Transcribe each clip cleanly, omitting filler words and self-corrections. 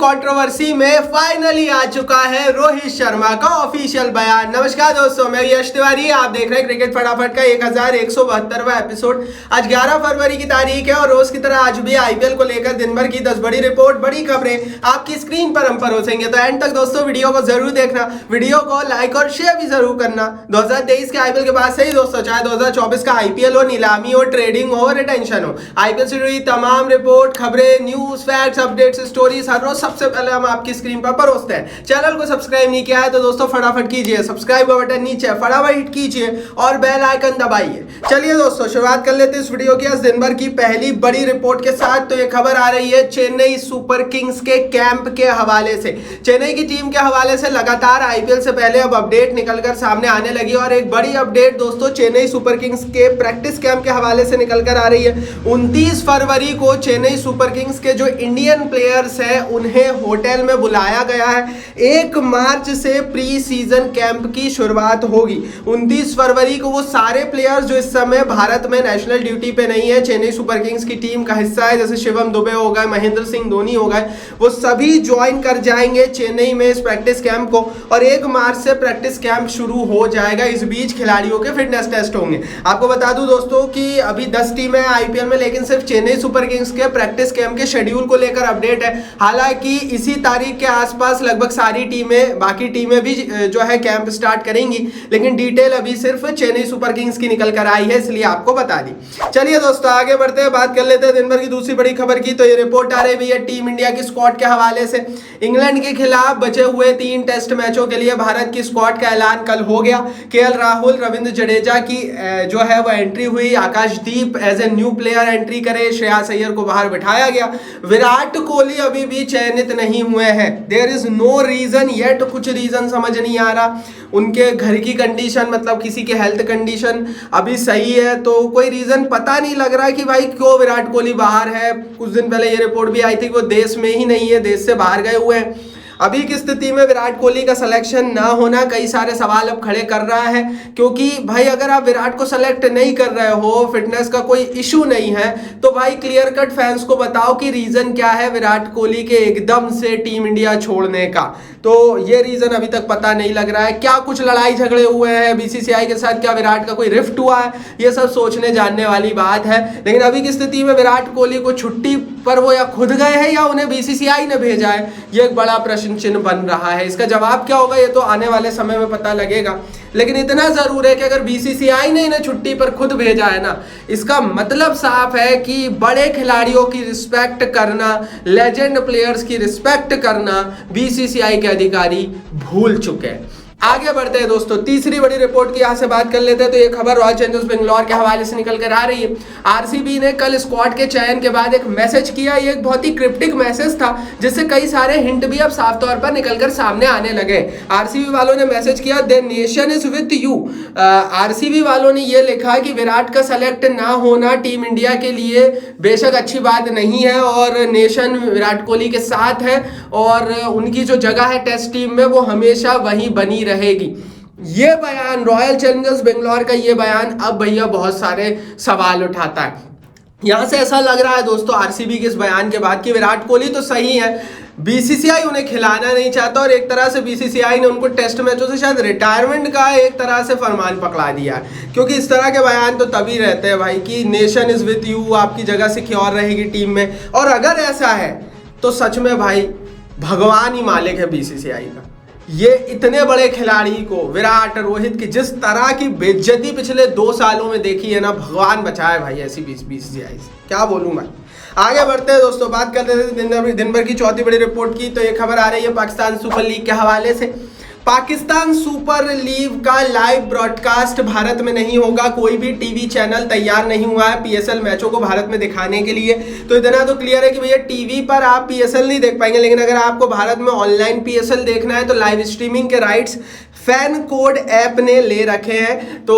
Controversy में finally आ चुका है रोहित शर्मा का ऑफिशियल बयान। नमस्कार दोस्तों, मैं यश तिवारी, आप देख रहे हैं क्रिकेट फटाफट का 1172वां एपिसोड। आज 11 फरवरी की तारीख है और रोज की तरह आज भी आईपीएल को लेकर दिन भर की 10 बड़ी रिपोर्ट, बड़ी खबरें आपकी स्क्रीन पर हम परोसेंगे। तो एंड तक दोस्तों वीडियो को जरूर देखना, वीडियो को लाइक और शेयर भी जरूर करना। 2023 के आईपीएल के बाद से ही दोस्तों, चाहे 2024 का आईपीएल हो, नीलामी हो, ट्रेडिंग हो, रिटेंशन हो, आईपीएल से जुड़ी तमाम रिपोर्ट, खबरें, न्यूज, फैक्ट्स, अपडेट्स, स्टोरीज हर रोज सबसे पहले हम आपकी स्क्रीन पर परोसते हैं। चैनल को सब्सक्राइब नहीं किया है तो दोस्तों फटाफट कीजिए, सब्सक्राइब का बटन नीचे फटाफट हिट कीजिए और बेल आइकन दबाइए। चलिए दोस्तों, शुरुआत कर लेते हैं इस वीडियो की आज दिन भर की पहली बड़ी रिपोर्ट के साथ। तो ये खबर आ रही है चेन्नई सुपर किंग्स के कैंप के हवाले से। चेन्नई की टीम के हवाले से लगातार आईपीएल से पहले अब अपडेट निकलकर सामने आने लगी और एक बड़ी अपडेट दोस्तों चेन्नई सुपर किंग्स के प्रैक्टिस कैंप के हवाले से निकलकर आ रही है। 29 फरवरी को चेन्नई सुपर किंग्स के जो इंडियन प्लेयर्स हैं उन्हें होटल में बुलाया गया है। 1 मार्च से प्री सीजन कैंप की शुरुआत होगी। 29 फरवरी को वो सारे प्लेयर्स जो इस समय भारत में नेशनल ड्यूटी पे नहीं है, चेन्नई सुपर किंग्स की टीम का हिस्सा है, जैसे शिवम दुबे हो गए, महेंद्र सिंह धोनी हो गए, वो सभी ज्वाइन कर जाएंगे चेन्नई में इस प्रैक्टिस कैंप को और 1 मार्च से प्रैक्टिस कैंप शुरू हो जाएगा। इस बीच खिलाड़ियों के फिटनेस टेस्ट होंगे। आपको बता दूं दोस्तों कि अभी 10 टीमें आईपीएल में, लेकिन सिर्फ चेन्नई सुपर किंग्स के प्रैक्टिस कैंप के शेड्यूल को लेकर अपडेट है। हालांकि इसी तारीख के आसपास लगभग सारी टीमें, बाकी टीमें भी जो है कैंप स्टार्ट करेंगी, लेकिन डिटेल अभी सिर्फ चेन्नई सुपर किंग्स की निकल कर आई है, इसलिए आपको बता दी। चलिए दोस्तों आगे बढ़ते हैं, बात कर लेते हैं दिन भर की दूसरी बड़ी खबर की। तो ये रिपोर्ट आ रही है टीम इंडिया की स्क्वाड के हवाले से। इंग्लैंड के खिलाफ बचे हुए 3 टेस्ट मैचों के लिए भारत की स्क्वाड का ऐलान कल हो गया। केएल राहुल, रविंद्र जडेजा की जो है वो एंट्री हुई, Akashdeep as a new player entry करे, श्रेयस अय्यर को बाहर बिठाया गया। विराट कोहली अभी भी चयनित नहीं हुए हैं। There is no reason yet, कुछ रीजन समझ नहीं आ रहा। उनके घर की कंडीशन, मतलब किसी के हेल्थ कंडीशन अभी सही है, तो कोई रीजन पता नहीं लग रहा है कि भाई क्यों विराट कोहली बाहर है। कुछ दिन पहले ये रिपोर्ट भी आई थी कि वो देश में ही नहीं है, देश से बाहर गए हुए हैं। अभी की स्थिति में विराट कोहली का सिलेक्शन ना होना कई सारे सवाल अब खड़े कर रहा है, क्योंकि भाई अगर आप विराट को सेलेक्ट नहीं कर रहे हो, फिटनेस का कोई इशू नहीं है, तो भाई क्लियर कट फैंस को बताओ कि रीजन क्या है विराट कोहली के एकदम से टीम इंडिया छोड़ने का। तो ये रीजन अभी तक पता नहीं लग रहा है। क्या कुछ लड़ाई झगड़े हुए हैं बीसीसीआई के साथ, क्या विराट का कोई रिफ्ट हुआ है, ये सब सोचने जानने वाली बात है। लेकिन अभी की स्थिति में विराट कोहली को छुट्टी पर वो या खुद गए हैं या उन्हें बीसीसीआई ने भेजा है, ये एक बड़ा प्रश्न चिन्ह बन रहा है। इसका जवाब क्या होगा ये तो आने वाले समय में पता लगेगा, लेकिन इतना जरूर है कि अगर बीसीसीआई ने इन्हें छुट्टी पर खुद भेजा है ना, इसका मतलब साफ है कि बड़े खिलाड़ियों की रिस्पेक्ट करना, लेजेंड प्लेयर्स की रिस्पेक्ट करना बीसीसीआई के अधिकारी भूल चुके हैं। आगे बढ़ते हैं दोस्तों, तीसरी बड़ी रिपोर्ट की यहां से बात कर लेते हैं। तो ये खबर रॉयल चैलेंजर्स बेंगलोर के हवाले से निकल कर आ रही है। आरसीबी ने कल स्क्वाड के चयन के बाद एक मैसेज किया। ये एक बहुत ही क्रिप्टिक मैसेज था, जिससे कई सारे हिंट भी अब साफ तौर पर निकलकर सामने आने लगे। आरसीबी वालों ने मैसेज किया, the nation is with you. RCB वालों ने ये लिखा कि विराट का सेलेक्ट ना होना टीम इंडिया के लिए बेशक अच्छी बात नहीं है और नेशन विराट कोहली के साथ है और उनकी जो जगह है टेस्ट टीम में वो हमेशा वहीं बनी रहेगी। ये बयान, रॉयल चैलेंजर्स बेंगलोर का ये बयान अब भैया बहुत सारे सवाल उठाता है। यहां से ऐसा लग रहा है दोस्तों आरसीबी के इस बयान के बाद कि विराट कोहली तो सही है, बीसीसीआई उन्हें खिलाना नहीं चाहता और एक तरह से बीसीसीआई ने उनको टेस्ट मैचों से शायद रिटायरमेंट का एक तरह से फरमान पकड़ा दिया है। क्योंकि इस तरह के बयान तो तभी रहते हैं भाई कि नेशन इज विथ यू, आपकी जगह सिक्योर रहेगी टीम में। और अगर ऐसा है तो सच में भाई भगवान ही मालिक है बीसीसीआई का। ये इतने बड़े खिलाड़ी को, विराट, रोहित की जिस तरह की बेइज्जती पिछले 2 सालों में देखी है ना, भगवान बचाए भाई ऐसी बीसीसीआई से, क्या बोलूं मैं। आगे बढ़ते हैं दोस्तों, बात करते हैं दिन भर की चौथी बड़ी रिपोर्ट की। तो ये खबर आ रही है पाकिस्तान सुपर लीग के हवाले से। पाकिस्तान सुपर लीग का लाइव ब्रॉडकास्ट भारत में नहीं होगा। कोई भी टीवी चैनल तैयार नहीं हुआ है पीएसएल मैचों को भारत में दिखाने के लिए। तो इतना तो क्लियर है कि भैया टीवी पर आप पीएसएल नहीं देख पाएंगे, लेकिन अगर आपको भारत में ऑनलाइन पीएसएल देखना है तो लाइव स्ट्रीमिंग के राइट्स फैन कोड ऐप ने ले रखे हैं। तो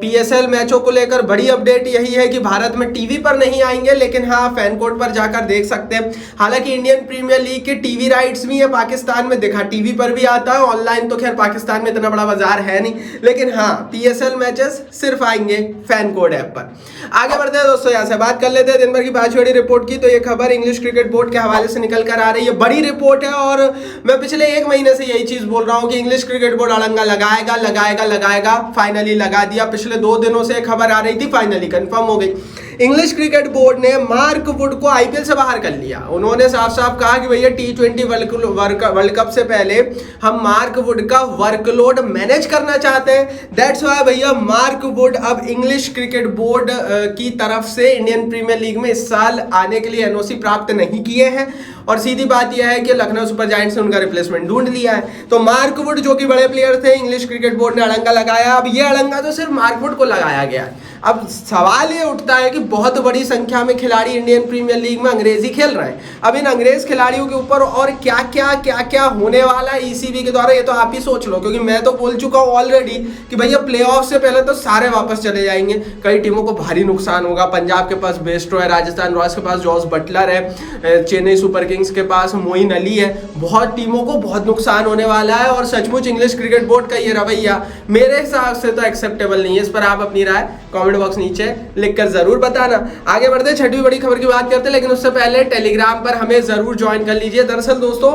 पीएसएल मैचों को लेकर बड़ी अपडेट यही है कि भारत में टीवी पर नहीं आएंगे, लेकिन हाँ फैन कोड पर जाकर देख सकते हैं। हालांकि इंडियन प्रीमियर लीग के टीवी राइट्स भी है पाकिस्तान में, दिखा टीवी पर भी आता है, ऑनलाइन ऑनलाइन तो खैर पाकिस्तान में इतना बड़ा बाजार है नहीं, लेकिन हाँ PSL मैचेस सिर्फ आएंगे फैन कोड ऐप पर। आगे बढ़ते हैं दोस्तों, यहाँ से बात कर लेते हैं दिन भर की 5 बड़ी रिपोर्ट की। तो ये खबर इंग्लिश क्रिकेट बोर्ड के हवाले से निकल कर आ रही है, बड़ी रिपोर्ट है और मैं पिछले 1 महीने से यही चीज बोल रहा हूँ कि इंग्लिश क्रिकेट बोर्ड अड़ंगा लगाएगा लगाएगा लगाएगा। फाइनली लगा दिया। पिछले 2 दिनों से खबर आ रही थी, फाइनली कंफर्म हो गई। इंग्लिश क्रिकेट बोर्ड ने मार्क वुड को IPL से बाहर कर लिया। उन्होंने साफ साफ कहा कि भैया T20 वर्ल्ड कप से पहले हम मार्क वुड का वर्कलोड मैनेज करना चाहते हैं। दैट्स व्हाई भैया मार्क वुड अब इंग्लिश क्रिकेट बोर्ड की तरफ से इंडियन प्रीमियर लीग में इस साल आने के लिए NOC प्राप्त नहीं किए हैं और सीधी बात यह है कि लखनऊ सुपर जायंट्स ने उनका रिप्लेसमेंट ढूंढ लिया है। तो मार्क वुड जो कि बड़े प्लेयर थे, इंग्लिश क्रिकेट बोर्ड ने अड़ंगा लगाया। अब ये अड़ंगा तो सिर्फ मार्क वुड को लगाया गया है। अब सवाल ये उठता है कि बहुत बड़ी संख्या में खिलाड़ी इंडियन प्रीमियर लीग में अंग्रेजी खेल रहे हैं। अब इन अंग्रेज खिलाड़ियों के ऊपर और क्या क्या होने वाला है ECB के द्वारा, ये तो आप ही सोच लो। क्योंकि मैं तो बोल चुका हूँ ऑलरेडी कि भैया प्लेऑफ से पहले तो सारे वापस चले जाएंगे। कई टीमों को भारी नुकसान होगा। पंजाब के पास बेस्टो है, राजस्थान रॉयल्स के पास जॉस बटलर है, चेन्नई सुपर किंग्स के पास मोइन अली है। बहुत टीमों को बहुत नुकसान होने वाला है और सचमुच इंग्लिश क्रिकेट बोर्ड का ये रवैया मेरे हिसाब से तो एक्सेप्टेबल नहीं है। इस पर आप अपनी राय कमेंट बॉक्स नीचे लिखकर जरूर बताना। आगे बढ़ते हैं, 6वीं बड़ी खबर की बात करते हैं, लेकिन उससे पहले टेलीग्राम पर हमें जरूर ज्वाइन कर लीजिए। दरअसल दोस्तों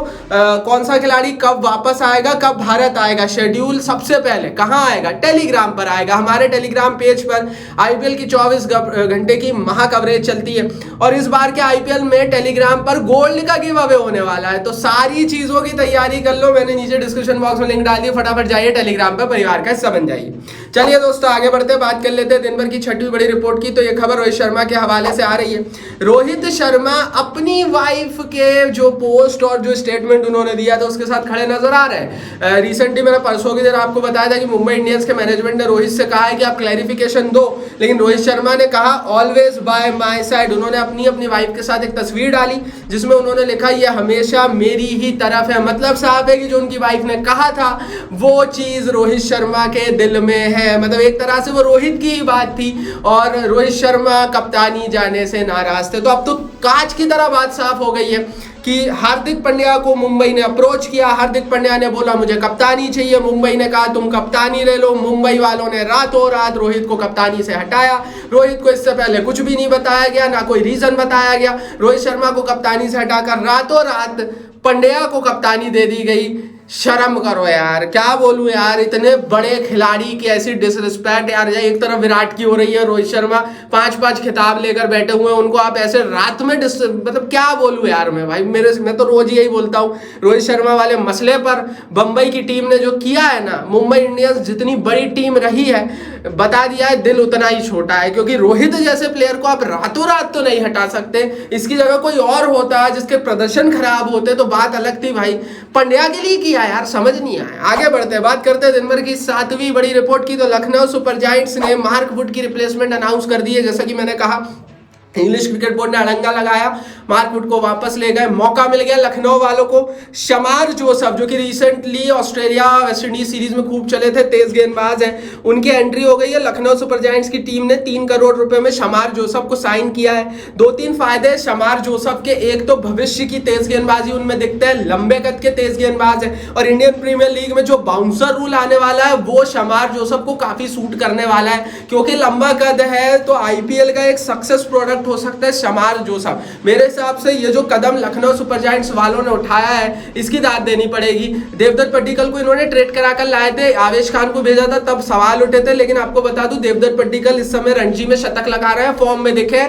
कौन सा खिलाड़ी कब वापस आएगा, कब भारत आएगा, शेड्यूल सबसे पहले कहां आएगा, टेलीग्राम पर आएगा। हमारे टेलीग्राम पेज पर IPL की 24 घंटे की महा कवरेज चलती है और इस बार के IPL में टेलीग्राम पर गोल्ड का गिव अवे होने वाला है। तो सारी चीजों की तैयारी कर लो, मैंने नीचे डिस्क्रिप्शन बॉक्स में लिंक डाल दी, फटाफट जाइए टेलीग्राम पर, परिवार का हिस्सा बन जाइए। चलिए दोस्तों आगे बढ़ते हैं, बात कर लेते हैं दिन भर की 6वीं बड़ी रिपोर्ट की। तो ये खबर रोहित शर्मा के हवाले से आ रही है। रोहित शर्मा अपनी वाइफ के जो पोस्ट और जो स्टेटमेंट उन्होंने दिया था उसके साथ खड़े नजर आ रहे हैं। रिसेंटली मैंने परसों की दिन आपको बताया था कि मुंबई इंडियंस के मैनेजमेंट ने रोहित से कहा है कि आप क्लैरिफिकेशन दो, लेकिन रोहित शर्मा ने कहा ऑलवेज बाय माय साइड। उन्होंने अपनी वाइफ के साथ एक तस्वीर डाली जिसमें उन्होंने लिखा ये हमेशा मेरी ही तरफ है। मतलब साफ है कि जो उनकी वाइफ ने कहा था वो चीज रोहित शर्मा के दिल में है। मतलब एक तरह से वो रोहित की ही बात थी और रोहित शर्मा कप्तानी जाने से नाराज थे। तो अब तो कांच की तरह बात साफ हो गई है कि हार्दिक पांड्या को मुंबई ने अप्रोच किया। हार्दिक पांड्या ने बोला मुझे कप्तानी चाहिए, मुंबई ने कहा तुम कप्तानी ले लो। मुंबई वालों ने रातों रात रोहित को कप्तानी से हटाया। रोहित को इससे पहले कुछ भी नहीं बताया गया, ना कोई रीजन बताया गया। रोहित शर्मा को कप्तानी से हटाकर रातों रात पांड्या को कप्तानी दे दी गई। शर्म करो यार, क्या बोलूं यार, इतने बड़े खिलाड़ी की ऐसी डिसरिस्पेक्ट यार। एक तरफ विराट की हो रही है, रोहित शर्मा 5-5 खिताब लेकर बैठे हुए हैं, उनको आप ऐसे रात में मतलब क्या बोलूं यार मैं भाई। मैं तो रोज यही बोलता हूं, रोहित शर्मा वाले मसले पर बंबई की टीम ने जो किया है ना, मुंबई इंडियंस जितनी बड़ी टीम रही है, बता दिया है दिल उतना ही छोटा है। क्योंकि रोहित जैसे प्लेयर को आप रातों रात तो नहीं हटा सकते। इसकी जगह कोई और होता जिसके प्रदर्शन खराब होते तो बात अलग थी भाई। पांड्या के लिए किया यार, समझ नहीं आया। आगे बढ़ते हैं, बात करते हैं दिन भर की 7वीं बड़ी रिपोर्ट की। तो लखनऊ सुपर जायंट्स ने मार्क वुड की रिप्लेसमेंट अनाउंस कर दी है। जैसा कि मैंने कहा इंग्लिश क्रिकेट बोर्ड ने अड़ंगा लगाया, मार्क वुड को वापस ले गए। मौका मिल गया लखनऊ वालों को। शमार जोसफ जो कि recently Australia West Indies series में खूब चले थे, तेज गेंदबाज हैं, उनकी एंट्री हो गई है। लखनऊ सुपर जायंट्स की टीम ने 3 करोड़ रुपए में शमार जोसफ को साइन किया है। 2-3 फायदे शमार जोसफ के, एक तो भविष्य की तेज गेंदबाजी उनमें दिखते हैं, लंबे कद के तेज गेंदबाज है और इंडियन प्रीमियर लीग में जो बाउंसर रूल आने वाला है वो शमार जोसफ को काफी सूट करने वाला है। क्योंकि लंबा कद है तो IPL का एक सक्सेस प्रोडक्ट हो सकता है शमार जोसफ। मेरे हिसाब से ये जो कदम लखनऊ सुपर जायंट्स वालों ने उठाया है इसकी दाद देनी पड़ेगी। देवदत्त पड्डीकल को इन्होंने ट्रेड कराकर लाए थे, आवेश खान को भेजा था, तब सवाल उठे थे। लेकिन आपको बता दूं देवदत्त पड्डीकल इस समय रणजी में शतक लगा रहे हैं, फॉर्म में दिखे,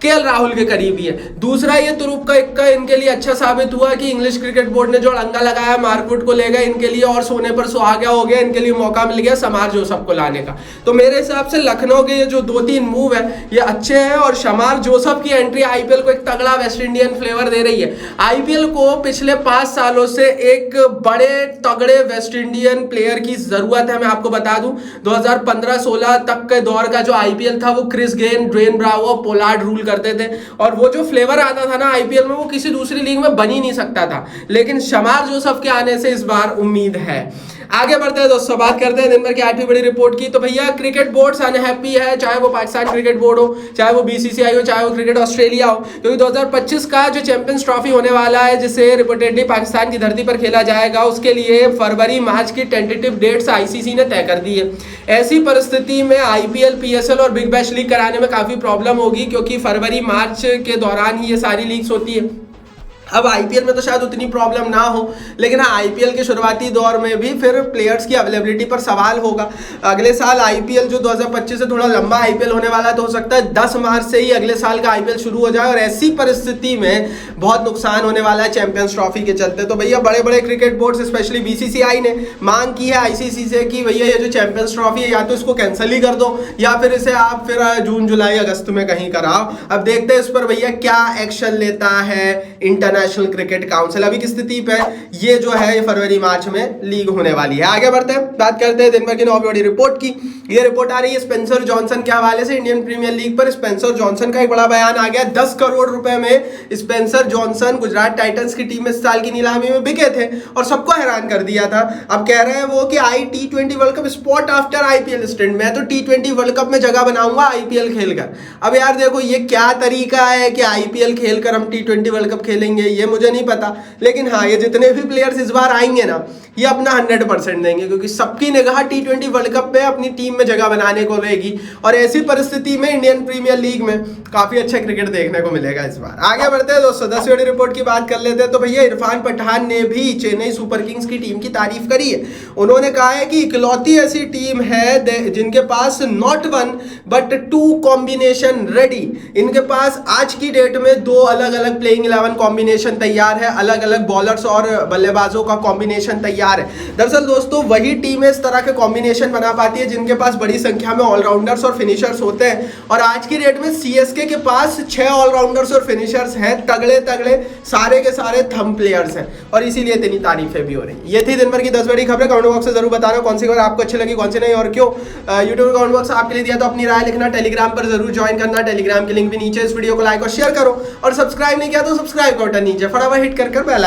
KL राहुल के करीब ही है। दूसरा ये तुरुप का इक्का इनके लिए अच्छा साबित हुआ कि इंग्लिश क्रिकेट बोर्ड ने जो अड़ंगा लगाया मार्क वुड को ले गए, इनके लिए और सोने पर सुहागा हो गया, इनके लिए मौका मिल गया शमार जोसफ को लाने का। तो मेरे हिसाब से लखनऊ के ये जो 2-3 मूव है ये अच्छे हैं और शमार जोसफ की एंट्री IPL को एक तगड़ा वेस्ट इंडियन फ्लेवर दे रही है। IPL को पिछले 5 सालों से एक बड़े तगड़े वेस्ट इंडियन प्लेयर की जरूरत है। मैं आपको बता दूं 2015-16 तक के दौर का जो IPL था वो Chris Gayle, Dwayne Bravo, Pollard rule करते थे और वो जो फ्लेवर आता था ना आईपीएल में वो किसी दूसरी लीग में बन ही नहीं सकता था, लेकिन शमार जोसफ के आने से इस बार उम्मीद है। आगे बढ़ते हैं दोस्तों, बात करते हैं दिन भर की 8वीं बड़ी रिपोर्ट की। तो भैया क्रिकेट बोर्ड्स अनहैप्पी है, चाहे वो पाकिस्तान क्रिकेट बोर्ड हो, चाहे वो बीसीसीआई हो, चाहे वो क्रिकेट ऑस्ट्रेलिया हो, क्योंकि 2025 का जो चैंपियंस ट्रॉफी होने वाला है जिसे रिपोर्टेडली पाकिस्तान की धरती पर खेला जाएगा, उसके लिए फरवरी मार्च की टेंटेटिव डेट्स आईसीसी ने तय कर दी है। ऐसी परिस्थिति में आईपीएल, पीएसएल और बिग बैश लीग कराने में काफी प्रॉब्लम होगी, क्योंकि फरवरी मार्च के दौरान ही ये सारी लीग्स होती है। अब आईपीएल में तो शायद उतनी प्रॉब्लम ना हो, लेकिन हाँ आईपीएल के शुरुआती दौर में भी फिर प्लेयर्स की अवेलेबिलिटी पर सवाल होगा। अगले साल आईपीएल जो 2025 से थोड़ा लंबा आईपीएल होने वाला है, तो हो सकता है 10 मार्च से ही अगले साल का आईपीएल शुरू हो जाए और ऐसी परिस्थिति में बहुत नुकसान होने वाला है चैंपियंस ट्रॉफी के चलते। तो भैया बड़े बड़े क्रिकेट बोर्ड स्पेशली बीसीसीआई ने मांग की है आईसीसी से कि भैया ये जो चैंपियंस ट्रॉफी है या तो इसको कैंसिल ही कर दो या फिर इसे आप फिर जून जुलाई अगस्त में कहीं कराओ। अब देखते हैं इस पर भैया क्या एक्शन लेता है इंटरनेशनल क्रिकेट काउंसिल। अभी की स्थिति पे ये जो है ये फरवरी मार्च में लीग होने वाली है। आगे बढ़ते हैं, बात करते हैं दिन भर की 9वीं बड़ी रिपोर्ट की। ये रिपोर्ट आ रही है स्पेंसर जॉनसन के हवाले से। इंडियन प्रीमियर लीग पर स्पेंसर जॉनसन का एक बड़ा बयान आ गया। 10 करोड़ रुपए में स्पेंसर जॉनसन गुजरात टाइटंस की टीम में इस साल की नीलामी में बिके थे और सबको हैरान कर दिया था। अब कह रहे हैं वो कि I T20 world cup spot after IPL stint, मैं तो T20 वर्ल्ड कप में जगह बनाऊंगा आईपीएल खेलकर। अब यार देखो ये क्या तरीका है कि आईपीएल खेलकर हम T20 वर्ल्ड कप खेलेंगे, ये मुझे नहीं पता, लेकिन हाँ ये जितने भी प्लेयर्स इस बार आएंगे ना ये अपना 100% देंगे, क्योंकि सबकी निगाह T20 वर्ल्ड कप पे अपनी टीम में जगह बनाने को रहेगी और ऐसी परिस्थिति में इंडियन प्रीमियर लीग में काफी अच्छा क्रिकेट देखने को मिलेगा इस बार। आगे बढ़ते हैं दोस्तों, 10वीं बड़ी रिपोर्ट की बात कर लेते हैं। तो भैया इरफान पठान ने भी चेन्नई सुपर किंग्स की टीम की तारीफ करी है। उन्होंने कहा है कि इकलौती ऐसी टीम है जिनके पास नॉट 1 बट 2 कॉम्बिनेशन रेडी। इनके पास आज की डेट में 2 अलग अलग प्लेइंग 11 कॉम्बिनेशन तैयार है, अलग अलग बॉलर्स और बल्लेबाजों का कॉम्बिनेशन तैयार है। दरअसल दोस्तों वही टीमें इस तरह के कॉम्बिनेशन बना पाती है जिनके पास बड़ी संख्या में ऑलराउंडर्स और फिनिशर्स होते हैं, और आज की डेट में सीएसके के पास 6 ऑलराउंडर्स और फिनिशर्स हैं, तगड़े तगड़े सारे के सारे थंब प्लेयर्स हैं, और इसीलिए इतनी तारीफें भी हो रही। ये थी दिन भर की 10 बड़ी खबरें। कमेंट बॉक्स से जरूर बताना कौन सी खबर आपको अच्छी लगी, कौन सी नहीं और क्यों। यूट्यूब कमेंट बॉक्स आपके लिए दिया, तो अपनी राय लिखना। टेलीग्राम पर जरूर ज्वाइन करना, टेलीग्राम की लिंक भी नीचे। इस वीडियो को लाइक और शेयर करो, और सब्सक्राइब नहीं किया तो सब्सक्राइब का बटन नीचे फटाफट हिट कर बेल आइकन